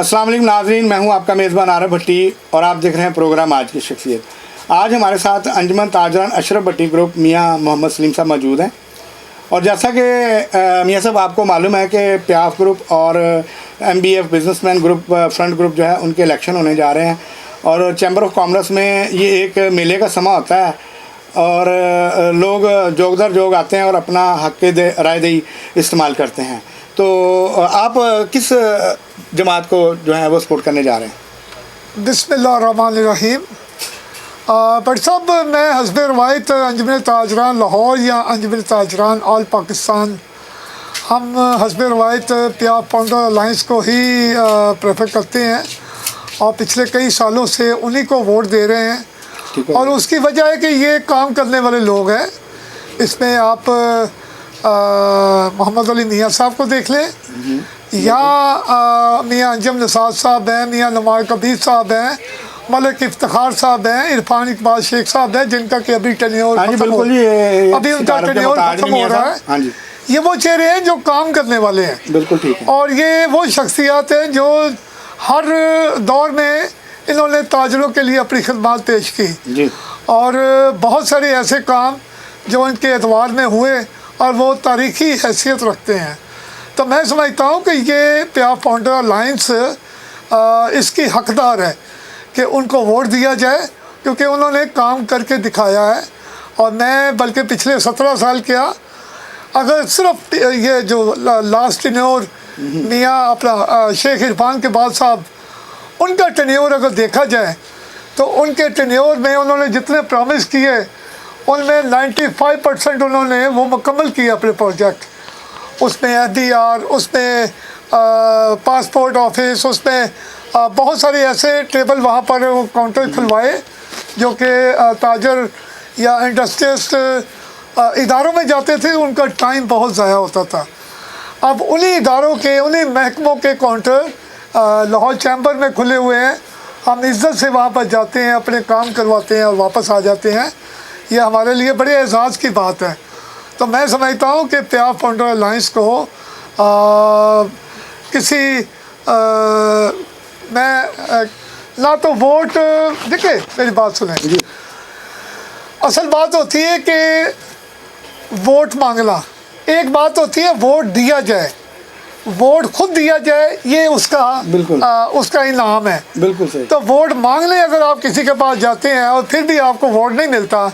अस्सलाम वालेकुम नाज़रीन, मैं हूं आपका मेज़बान आरफ भट्टी और आप देख रहे हैं प्रोग्राम आज की शख्सियत। आज हमारे साथ अंजुमन ताजरान अशरफ भट्टी ग्रुप मियां मोहम्मद सलीम साहब मौजूद हैं। और जैसा कि मियां साहब आपको मालूम है कि प्याफ ग्रुप और MBF businessman group front group जो है उनके इलेक्शन होने जा रहे हैं और चैम्बर ऑफ कॉमर्स में ये एक मेले का समा होता है और लोग जोग दर जोग आते हैं और अपना हक के राय दही इस्तेमाल करते हैं। तो आप किस जमात को जो है वो सपोर्ट करने जा रहे हैं? बिस्मिल्लाहिर्रहमानिर्रहीम। बट साहब, मैं हस्ब रवायत अंजुमन ताजरान लाहौर या अंजुमन ताजरान ऑल पाकिस्तान, हम हस्ब रवायत प्याफ फाउंडर अलाइंस को ही प्रेफर करते हैं और पिछले कई सालों से उन्हीं को वोट दे रहे हैं। और उसकी वजह है कि ये काम करने वाले लोग हैं। इसमें आप मोहम्मद अली मियाँ साहब को देख लें या मियाँ अंजम निसार साहब हैं, मियाँ नवाज कबीर साहब हैं, मलिक इफ्तिखार साहब हैं, इरफान इकबाल शेख साहब हैं, जिनका कि अभी टेन्योर अभी उनका टेन्योर खत्म हो रहा है। ये वो चेहरे हैं जो काम करने वाले हैं। बिल्कुल ठीक है। और ये वो शख्सियात हैं जो हर दौर में इन्होंने ताजरों के लिए अपनी खिदमत पेश की जी। और बहुत सारे ऐसे काम जो इनके एतवार में हुए और वो तारीख़ी हैसियत रखते हैं। तो मैं समझता हूँ कि ये प्याफ फाउंडर अलाइंस इसकी हकदार है कि उनको वोट दिया जाए, क्योंकि उन्होंने काम करके दिखाया है। और मैं बल्कि पिछले 17 साल किया, अगर सिर्फ ये जो लास्ट टेन्योर मियाँ अपना शेख इरफान के बाद साहब, उनका टेन्योर अगर देखा जाए तो उनके टेन्योर में उन्होंने जितने प्रॉमिस किए उनमें 95% उन्होंने वो मुकम्मल किए अपने प्रोजेक्ट। उसमें FDR, उसमें पासपोर्ट ऑफिस, उसमें बहुत सारे ऐसे टेबल वहाँ पर वो काउंटर खुलवाए जो कि ताजर या इंडस्ट्रियलिस्ट इदारों में जाते थे, उनका टाइम बहुत ज़ाया होता था। अब उन्हीं इदारों के, उन्हीं महकमों के काउंटर लाहौर चैम्बर में खुले हुए हैं। हम इज़्ज़त से वहाँ पर जाते हैं, अपने काम करवाते हैं और वापस आ जाते हैं। ये हमारे लिए बड़े एजाज़ की बात है। तो मैं समझता हूँ कि प्याफ फाउंडर अलाइंस को किसी मैं ना तो वोट, देखिए मेरी बात सुने, असल बात होती है कि वोट मांगना, एक बात होती है वोट दिया जाए, वोट खुद दिया जाए, ये उसका उसका इनाम है। बिल्कुल सही। तो वोट मांगने अगर आप किसी के पास जाते हैं और फिर भी आपको वोट नहीं मिलता,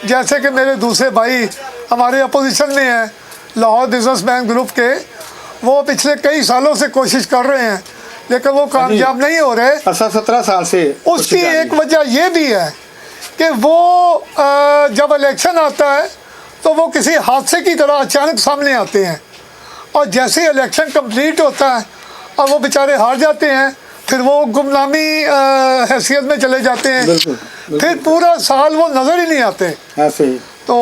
जैसे कि मेरे दूसरे भाई हमारे अपोजिशन में हैं लाहौर बिजनेसमैन ग्रुप के, वो पिछले कई सालों से कोशिश कर रहे हैं लेकिन वो कामयाब नहीं हो रहे। 17 साल से। उसकी एक वजह ये भी है कि वो जब इलेक्शन आता है तो वो किसी हादसे की तरह अचानक सामने आते हैं और जैसे ही इलेक्शन कंप्लीट होता है और वो बेचारे हार जाते हैं, फिर वो गुमनामी हैसियत में चले जाते हैं। बिल्कुल। फिर पूरा साल वो नज़र ही नहीं आते। ऐसे ही। तो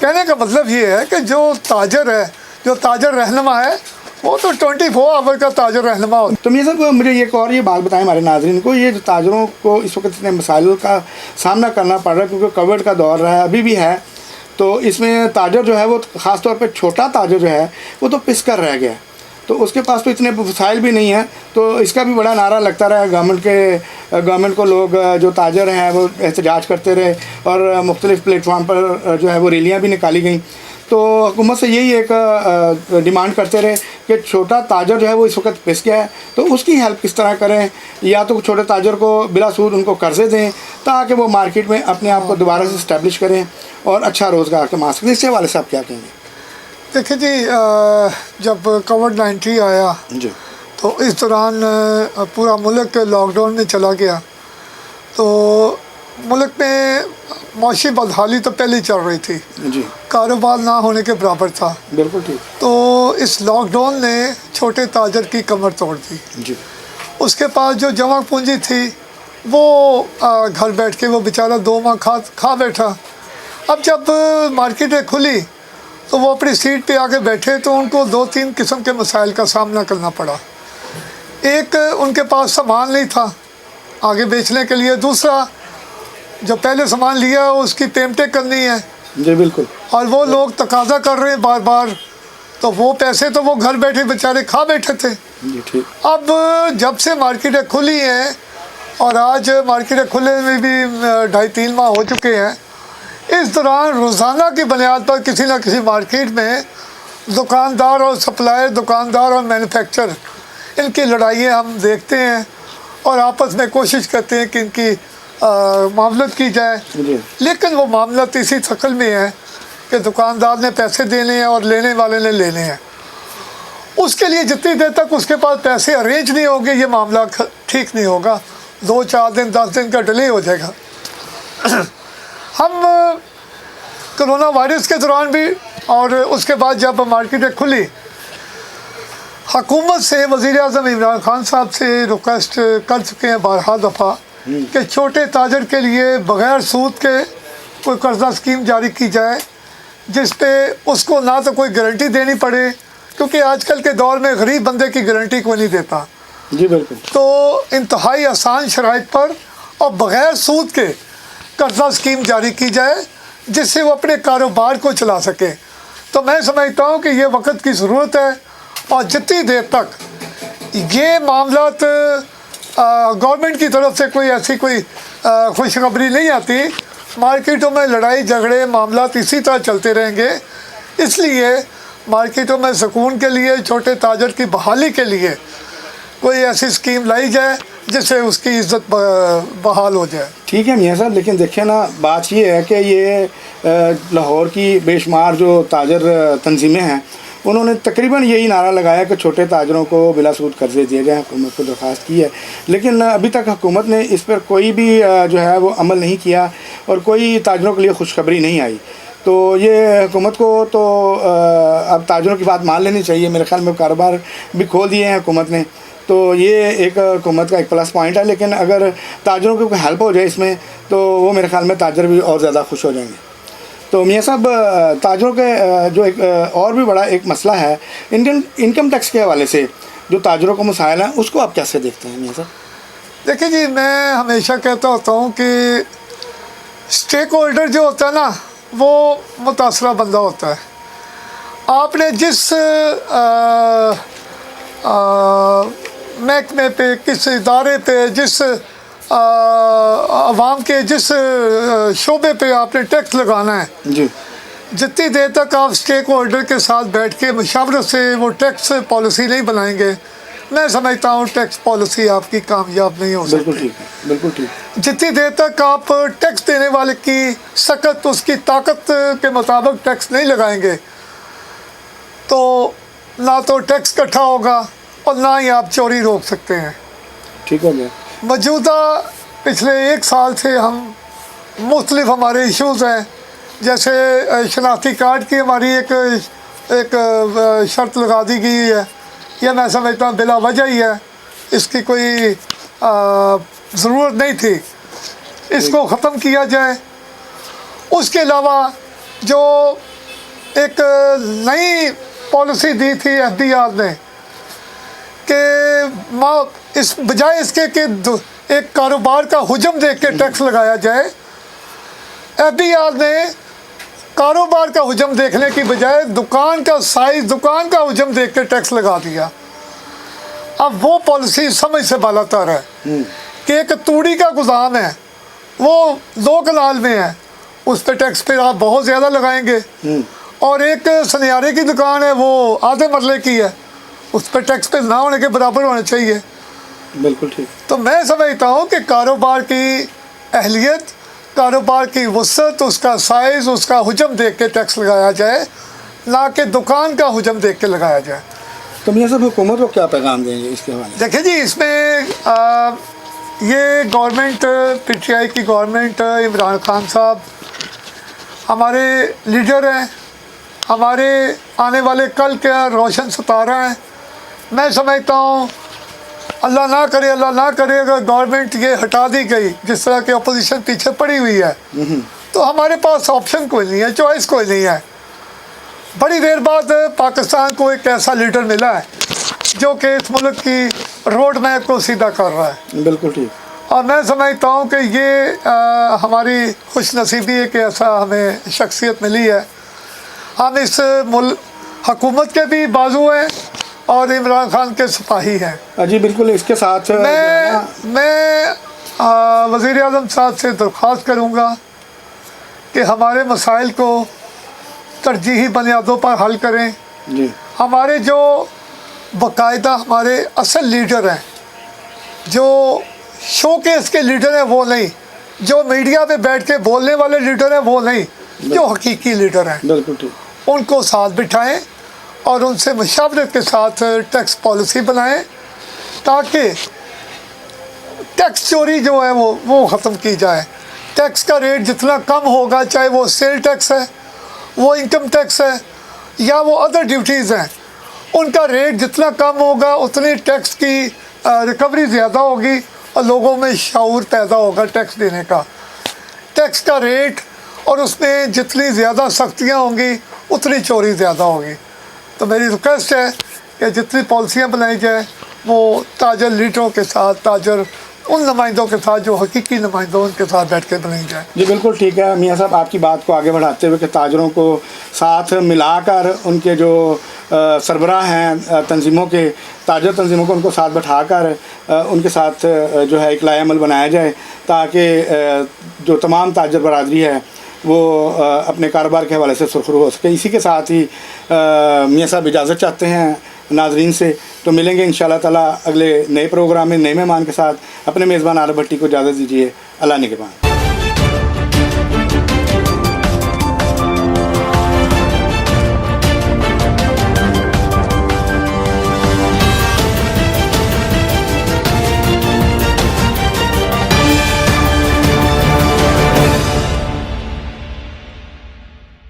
कहने का मतलब ये है कि जो ताजर है, जो ताजर रहनुमा है, वो तो 24 आवर का ताजर रहनुमा होता है। तो मियां साहब, मुझे एक और ये बात बताएं हमारे नाज़रीन को, ये जो ताजरों को इस वक्त इतने मसाइलों का सामना करना पड़ रहा है क्योंकि कोविड का दौर रहा है, अभी भी है, तो इसमें ताजर जो है वो ख़ास तौर पे छोटा ताजर जो है वो तो पिस कर रह गया, तो उसके पास तो इतने वसाइल भी नहीं है। तो इसका भी बड़ा नारा लगता रहा गवर्नमेंट को, लोग जो ताजर हैं वो एहतजाज करते रहे और मुख्तलिफ़ प्लेटफॉर्म पर जो है वो रैलियाँ भी निकाली गई। तो हुकूमत से यही एक डिमांड करते रहे कि छोटा ताजर जो है वो इस वक्त पिस गया है, तो उसकी हेल्प किस तरह करें, या तो छोटे ताजर को बिला सूद उनको कर्जे दें ताकि वो मार्केट में अपने आप को दोबारा से इस्टेब्लिश करें और अच्छा रोज़गार कमा सकें। इससे वाले साहब क्या कहेंगे? देखिए जी, जब कोविड-19 आया जी, तो इस दौरान पूरा मुल्क लॉकडाउन में चला गया, तो मुल्क में मौशी बदहाली तो पहले ही चल रही थी जी, कारोबार ना होने के बराबर था। बिल्कुल ठीक। तो इस लॉकडाउन ने छोटे ताजर की कमर तोड़ दी जी। उसके पास जो जमा पूंजी थी वो घर बैठ के वो बेचारा 2 माह खा बैठा। अब जब मार्केटें खुली तो वो अपनी सीट पे आके बैठे तो उनको 2-3 किस्म के मसाइल का सामना करना पड़ा। एक, उनके पास सामान नहीं था आगे बेचने के लिए। दूसरा, जो पहले सामान लिया उसकी पेमेंटें करनी है। जी बिल्कुल। और वो लोग तकाजा कर रहे हैं बार बार, तो वो पैसे तो वो घर बैठे बेचारे खा बैठे थे। जी ठीक। अब जब से मार्केटें खुली हैं और आज मार्केटें खुले में भी 2.5-3 माह हो चुके हैं, इस दौरान रोज़ाना की बुनियाद पर किसी न किसी मार्केट में दुकानदार और सप्लायर, दुकानदार और मैन्युफैक्चर, इनकी लड़ाइयाँ हम देखते हैं और आपस में कोशिश करते हैं कि इनकी मामलत की जाए। लेकिन वो मामलत इसी शक्ल में है कि दुकानदार ने पैसे देने हैं और लेने वाले ने लेने हैं। उसके लिए जितनी देर तक उसके पास पैसे अरेंज नहीं होंगे, ये मामला ठीक नहीं होगा। 2-4 दिन 10 दिन का डिले हो जाएगा। हम कोरोना वायरस के दौरान भी और उसके बाद जब मार्केटें खुली, हुकूमत से वज़ीर आज़म इमरान खान साहब से रिक्वेस्ट कर चुके हैं बारहा दफ़ा कि छोटे ताजर के लिए बग़ैर सूद के कोई कर्जा स्कीम जारी की जाए, जिस पे उसको ना तो कोई गारंटी देनी पड़े, क्योंकि आजकल के दौर में गरीब बंदे की गारंटी कोई नहीं देता। जी बिल्कुल। तो इंतहाई आसान शराइत पर और बग़ैर सूद के कर्जा स्कीम जारी की जाए, जिससे वो अपने कारोबार को चला सके। तो मैं समझता हूँ कि ये वक्त की ज़रूरत है और जितनी देर तक ये मामलात गवर्नमेंट की तरफ से कोई ऐसी कोई खुशखबरी नहीं आती, मार्केटों में लड़ाई झगड़े मामलात इसी तरह चलते रहेंगे। इसलिए मार्केटों में सुकून के लिए, छोटे ताजर की बहाली के लिए कोई ऐसी स्कीम लाई जाए जिससे उसकी इज़्ज़त बहाल हो जाए। ठीक है मियाँ साहब, लेकिन देखिए ना, बात ये है कि ये लाहौर की बेशुमार जो ताजर तंजीमें हैं, उन्होंने तकरीबन यही नारा लगाया कि छोटे ताजरों को बिला सूद कर्जे दिए जाएँ। हुकूमत को दरख्वास्त की है, लेकिन अभी तक हुकूमत ने इस पर कोई भी जो है वो अमल नहीं किया और कोई ताजरों के लिए खुशखबरी नहीं आई। तो ये हुकूमत को तो अब ताजरों की बात मान लेनी चाहिए। मेरे ख्याल में कारोबार भी खोल दिए हैं हुकूमत ने, तो ये एक हुकूमत का एक प्लस पॉइंट है। लेकिन अगर ताजरों को कोई हेल्प हो जाए इसमें, तो वो मेरे ख्याल में ताजर भी और ज़्यादा खुश हो जाएंगे। तो मियाँ साहब, ताजरों के जो एक और भी बड़ा एक मसला है इनकम टैक्स के हवाले से, जो ताजरों को मसाइल हैं, उसको आप कैसे देखते हैं मियाँ साहब? देखिए जी, मैं हमेशा कहता होता हूँ कि स्टेक होल्डर जो होता है ना, वो मुतासरा बंदा होता है। आपने जिस महकमे पे, किस इदारे पे, जिस आवाम के जिस शोबे पे आपने टैक्स लगाना है जी, जितनी देर तक आप स्टेक होल्डर के साथ बैठ के मशावरत से वो टैक्स पॉलिसी नहीं बनाएंगे, मैं समझता हूँ टैक्स पॉलिसी आपकी कामयाब नहीं हो सकती। बिल्कुल ठीक है, बिल्कुल ठीक। जितनी देर तक आप टैक्स देने वाले की सख्त उसकी ताकत के मुताबिक टैक्स नहीं लगाएंगे, तो ना तो टैक्स इकट्ठा होगा और ना ही आप चोरी रोक सकते हैं। ठीक हो गया। मौजूदा पिछले 1 साल से हम मुख्तलिफ हमारे इश्यूज़ हैं, जैसे शनाख्ती कार्ड की हमारी एक शर्त लगा दी गई है। यह मैं समझता हूँ बिला वजह ही है, इसकी कोई ज़रूरत नहीं थी, इसको ख़त्म किया जाए। उसके अलावा जो एक नई पॉलिसी दी थी FBR ने कि इस बजाय इसके कि एक कारोबार का हुजम देख के टैक्स लगाया जाए, FBR ने कारोबार का हुजम देखने की बजाय दुकान का साइज़, दुकान का हुजम देख के टैक्स लगा दिया। अब वो पॉलिसी समझ से बालातर है कि एक तूड़ी का गोदाम है, वो 2 कनाल में है, उस पर टैक्स फिर आप बहुत ज़्यादा लगाएंगे, और एक सनियारे की दुकान है, वो आधे मरले की है, उस पर टैक्स पे ना होने के बराबर होने चाहिए। बिल्कुल ठीक। तो मैं समझता हूँ कि कारोबार की अहलियत, कारोबार की वसअत, उसका साइज़, उसका हुजम देख के टैक्स लगाया जाए, ना कि दुकान का हुजम देख के लगाया जाए। तो मियाँ साहब, हुकूमत को क्या पैगाम देंगे इसके हवाले? देखिए जी, इसमें ये गवर्नमेंट, PTI की गवर्नमेंट, इमरान खान साहब हमारे लीडर हैं, हमारे आने वाले कल के रोशन सितारा हैं। मैं समझता हूँ अल्लाह ना करे अगर गवर्नमेंट ये हटा दी गई, जिस तरह की अपोजिशन पीछे पड़ी हुई है, तो हमारे पास ऑप्शन कोई नहीं है, चॉइस कोई नहीं है। बड़ी देर बाद पाकिस्तान को एक ऐसा लीडर मिला है जो कि इस मुल्क की रोड मैप को सीधा कर रहा है। बिल्कुल ठीक। और मैं समझता हूँ कि ये हमारी खुश नसीबी है कि ऐसा हमें शख्सियत मिली है। हम इस हुकूमत के भी बाजू हैं और इमरान खान के सिपाही हैं। जी बिल्कुल, इसके साथ मैं वज़ीर आज़म साहब से दरख्वास्त करूँगा कि हमारे मसाइल को तरजीही बुनियादों पर हल करें। जी हमारे जो बाकायदा हमारे असल लीडर हैं, जो शोकेस के लीडर हैं वो नहीं, जो मीडिया पे बैठ के बोलने वाले लीडर हैं वो नहीं, जो हकीकी लीडर हैं बिल्कुल ठीक। उनको साथ बिठाएं और उनसे मशावरत के साथ टैक्स पॉलिसी बनाएं ताकि टैक्स चोरी जो है वो ख़त्म की जाए। टैक्स का रेट जितना कम होगा, चाहे वो सेल टैक्स है, वो इनकम टैक्स है या वो अदर ड्यूटीज़ हैं, उनका रेट जितना कम होगा उतनी टैक्स की रिकवरी ज़्यादा होगी और लोगों में शऊर पैदा होगा टैक्स देने का। टैक्स का रेट और उसमें जितनी ज़्यादा सख्तियाँ होंगी उतनी चोरी ज़्यादा होगी। तो मेरी रिक्वेस्ट है कि जितनी पॉलिसियाँ बनाई जाए वो ताजर लीडरों के साथ, ताजर उन नुमाइंदों के साथ जो हकीकी नुमाइंदों उनके साथ बैठ के बनाई जाए। जी बिल्कुल ठीक है मियाँ साहब, आपकी बात को आगे बढ़ाते हुए कि ताजरों को साथ मिलाकर उनके जो सरबराह हैं तंजीमों के, ताजर तंजीमों को उनको साथ बैठाकर उनके साथ जो है एक लाएअमल बनाया जाए ताकि जो तमाम ताजर बरादरी है वो अपने कारोबार के हवाले से सुरखरू हो सके। इसी के साथ ही मियाँ साहब इजाज़त चाहते हैं नाजरीन से, तो मिलेंगे इंशाअल्लाह ताला अगले नए प्रोग्राम में नए मेहमान के साथ। अपने मेज़बान आरब भट्टी को इजाज़त दीजिए। अल्लाह निगहबान।